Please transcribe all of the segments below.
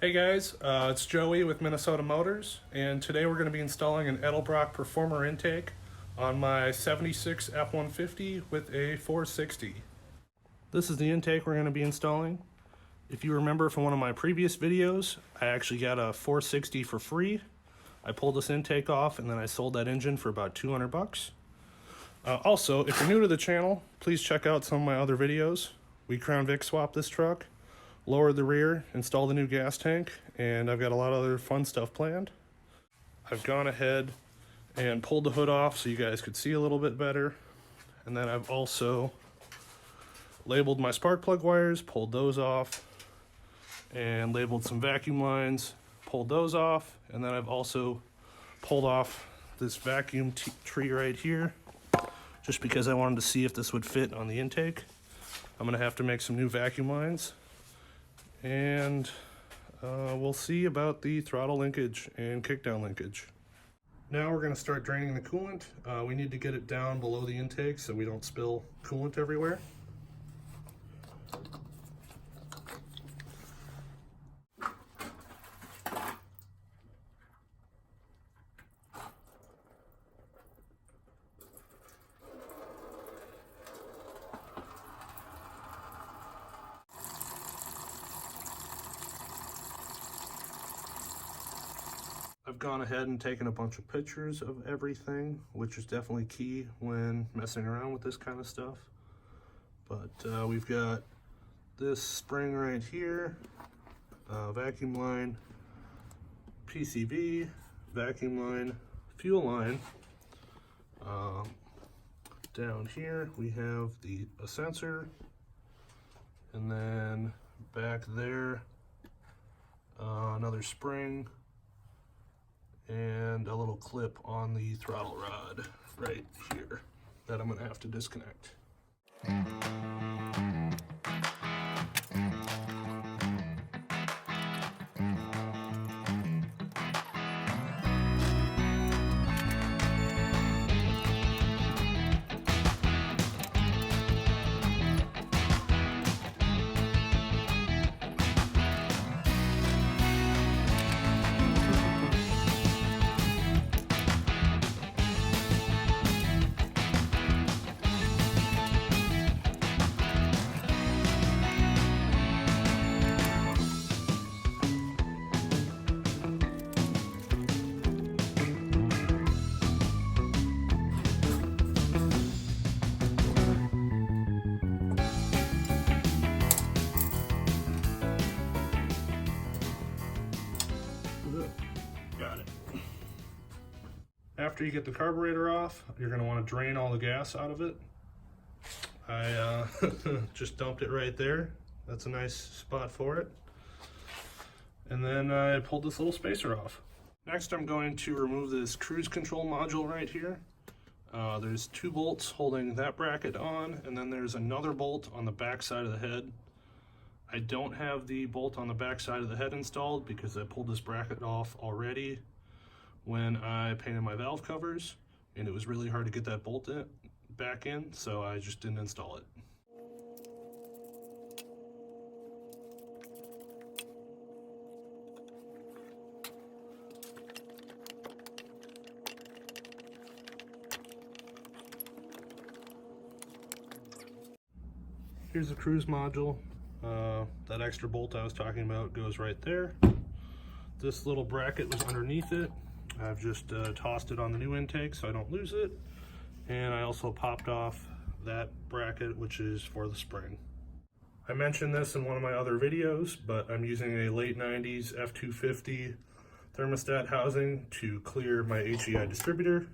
Hey guys, it's Joey with Minnesota Motors, and today we're going to be installing an Edelbrock Performer intake on my 76 F-150 with a 460. This is the intake we're going to be installing. If you remember from one of my previous videos, I actually got a 460 for free. I pulled this intake off and then I sold that engine for about 200 bucks. Also, if you're new to the channel, please check out some of my other videos. We Crown Vic swapped this truck, lowered the rear, installed a new gas tank, and I've got a lot of other fun stuff planned. I've gone ahead and pulled the hood off so you guys could see a little bit better. And then I've also labeled my spark plug wires, pulled those off, and labeled some vacuum lines, pulled those off. And then I've also pulled off this vacuum tree right here, just because I wanted to see if this would fit on the intake. I'm gonna have to make some new vacuum lines. And we'll see about the throttle linkage and kickdown linkage. Now we're going to start draining the coolant. We need to get it down below the intake so we don't spill coolant everywhere. I've gone ahead and taken a bunch of pictures of everything, which is definitely key when messing around with this kind of stuff. But we've got this spring right here, vacuum line, PCV, vacuum line, fuel line. Down here we have a sensor, and then back there another spring, and a little clip on the throttle rod right here that I'm gonna have to disconnect. Got it. After you get the carburetor off, you're going to want to drain all the gas out of it. I just dumped it right there. That's a nice spot for it. And then I pulled this little spacer off. Next, I'm going to remove this cruise control module right here. There's 2 bolts holding that bracket on, and then there's another bolt on the back side of the head. I don't have the bolt on the back side of the head installed because I pulled this bracket off already when I painted my valve covers, and it was really hard to get that bolt back in, so I just didn't install it. Here's the cruise module. That extra bolt I was talking about goes right there. This little bracket was underneath it. I've just tossed it on the new intake so I don't lose it. And I also popped off that bracket, which is for the spring. I mentioned this in one of my other videos, but I'm using a late 90s F250 thermostat housing to clear my HEI distributor.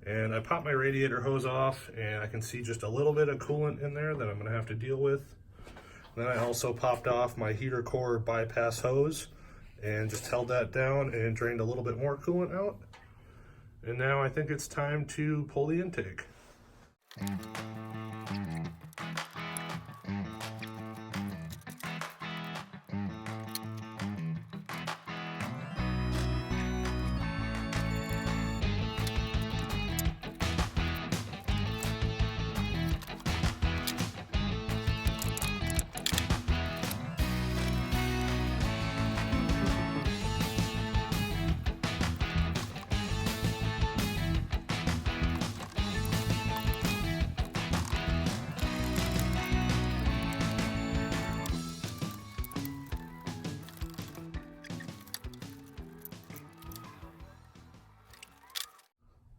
And I popped my radiator hose off, and I can see just a little bit of coolant in there that I'm gonna have to deal with. Then I also popped off my heater core bypass hose and just held that down and drained a little bit more coolant out. And now I think it's time to pull the intake.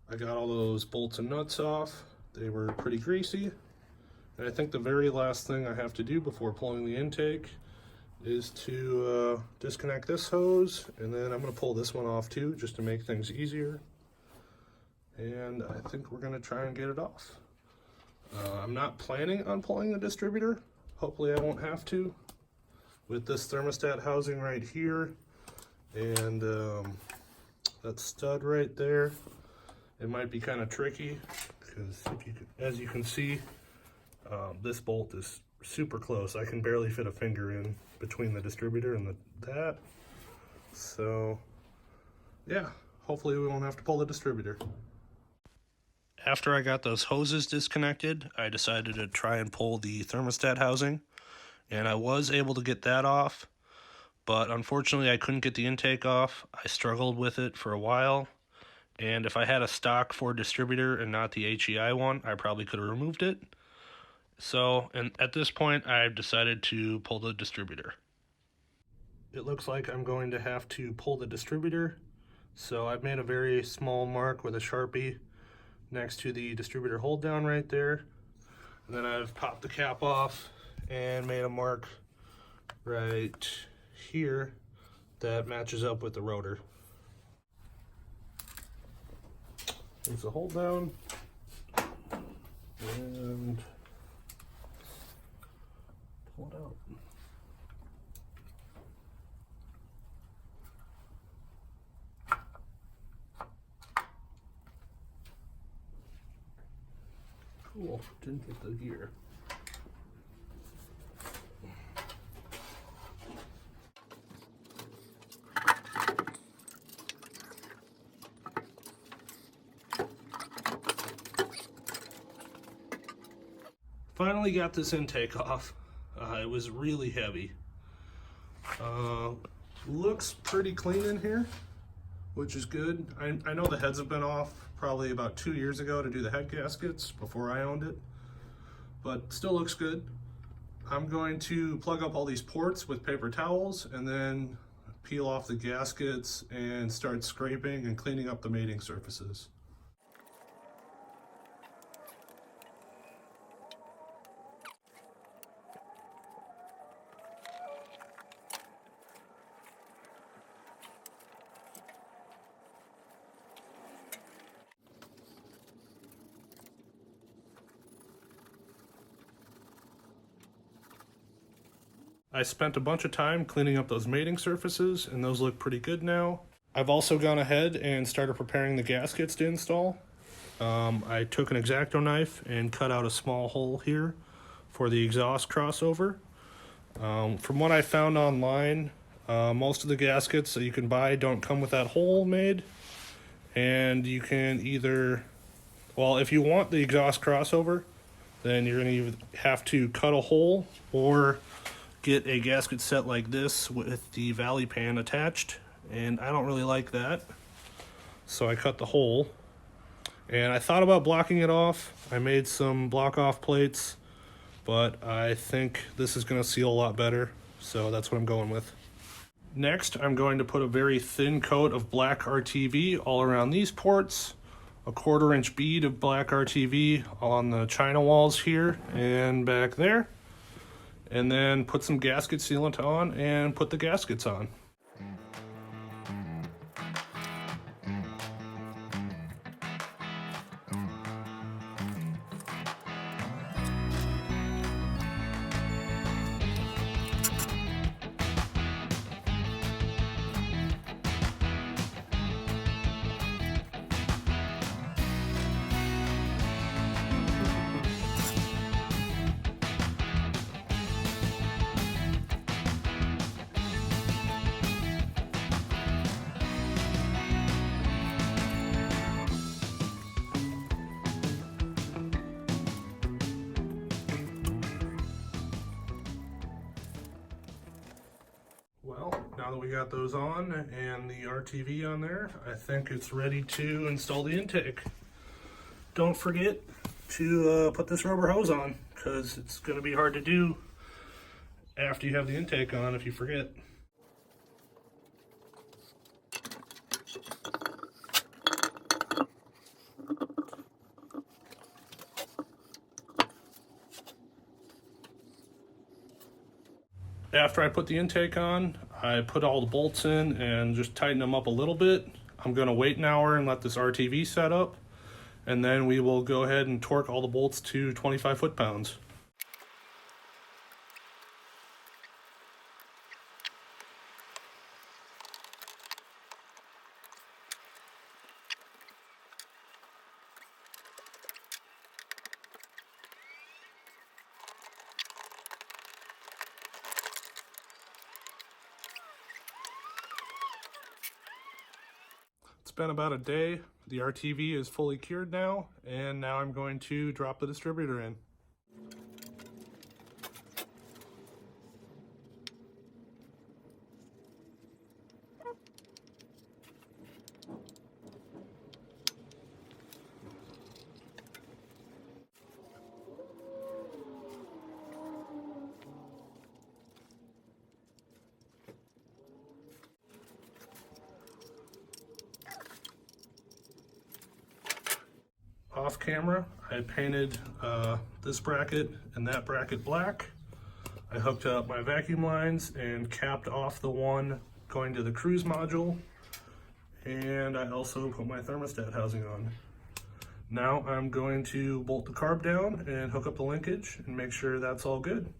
I got all those bolts and nuts off. They were pretty greasy. And I think the very last thing I have to do before pulling the intake is to disconnect this hose, and then I'm going to pull this one off too, just to make things easier. And I think we're going to try and get it off. I'm not planning on pulling the distributor. Hopefully I won't have to. With this thermostat housing right here, and that stud right there, it might be kind of tricky, because as you can see, this bolt is super close. I can barely fit a finger in between the distributor and that. So yeah, hopefully we won't have to pull the distributor. After I got those hoses disconnected, I decided to try and pull the thermostat housing, and I was able to get that off, but unfortunately I couldn't get the intake off. I struggled with it for a while, and if I had a stock Ford distributor and not the HEI one, I probably could have removed it. So, and at this point, I've decided to pull the distributor. It looks like I'm going to have to pull the distributor, so I've made a very small mark with a Sharpie next to the distributor hold down right there. And then I've popped the cap off and made a mark right here that matches up with the rotor. There's the hold down, and pull it out. Cool, didn't get the gear. Finally got this intake off. It was really heavy. Looks pretty clean in here, which is good. I know the heads have been off probably about 2 years ago to do the head gaskets before I owned it, but still looks good. I'm going to plug up all these ports with paper towels and then peel off the gaskets and start scraping and cleaning up the mating surfaces. I spent a bunch of time cleaning up those mating surfaces, and those look pretty good now. I've also gone ahead and started preparing the gaskets to install. I took an X-Acto knife and cut out a small hole here for the exhaust crossover. From what I found online, most of the gaskets that you can buy don't come with that hole made, and you can either, well, if you want the exhaust crossover, then you're going to have to cut a hole or get a gasket set like this with the valley pan attached, and I don't really like that, so I cut the hole. And I thought about blocking it off. I made some block off plates, but I think this is going to seal a lot better, so that's what I'm going with. Next, I'm going to put a very thin coat of black RTV all around these ports, a 1/4 inch bead of black RTV on the china walls here and back there, and then put some gasket sealant on and put the gaskets on. Now that we got those on and the RTV on there, I think it's ready to install the intake. Don't forget to put this rubber hose on, because it's going to be hard to do after you have the intake on if you forget. After I put the intake on, I put all the bolts in and just tighten them up a little bit. I'm going to wait an hour and let this RTV set up, and then we will go ahead and torque all the bolts to 25 foot-pounds. It's been about a day. The RTV is fully cured now, and now I'm going to drop the distributor in. Off camera, I painted this bracket and that bracket black. I hooked up my vacuum lines and capped off the one going to the cruise module, and I also put my thermostat housing on. Now I'm going to bolt the carb down and hook up the linkage and make sure that's all good.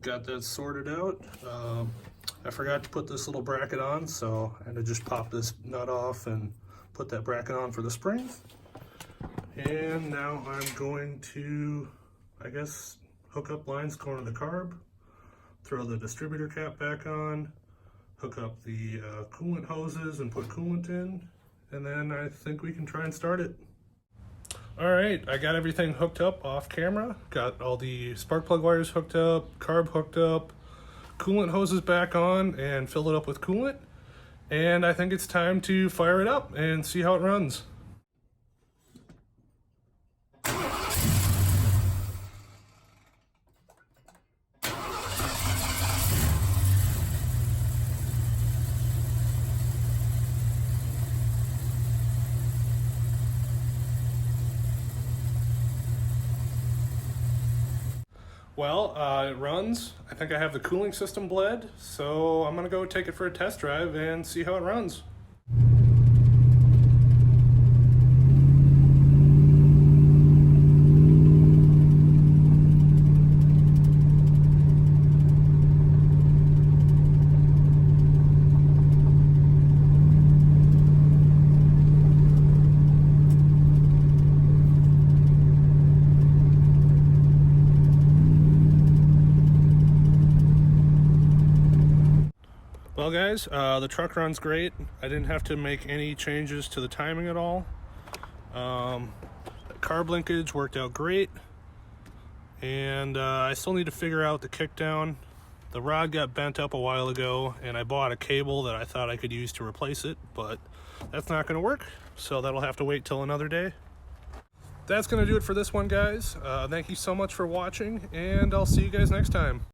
Got that sorted out. I forgot to put this little bracket on, so I had to just pop this nut off and put that bracket on for the springs. And now I'm going to, I guess, hook up lines going to the carb, throw the distributor cap back on, hook up the coolant hoses and put coolant in, and then I think we can try and start it. All right, I got everything hooked up off camera. Got all the spark plug wires hooked up, carb hooked up, coolant hoses back on, and fill it up with coolant. And I think it's time to fire it up and see how it runs. Well, it runs. I think I have the cooling system bled, so I'm gonna go take it for a test drive and see how it runs. Well guys, the truck runs great. I didn't have to make any changes to the timing at all. The carb linkage worked out great, and I still need to figure out the kickdown. The rod got bent up a while ago, and I bought a cable that I thought I could use to replace it, but that's not going to work, so that'll have to wait till another day. That's going to do it for this one, guys. Thank you so much for watching, and I'll see you guys next time.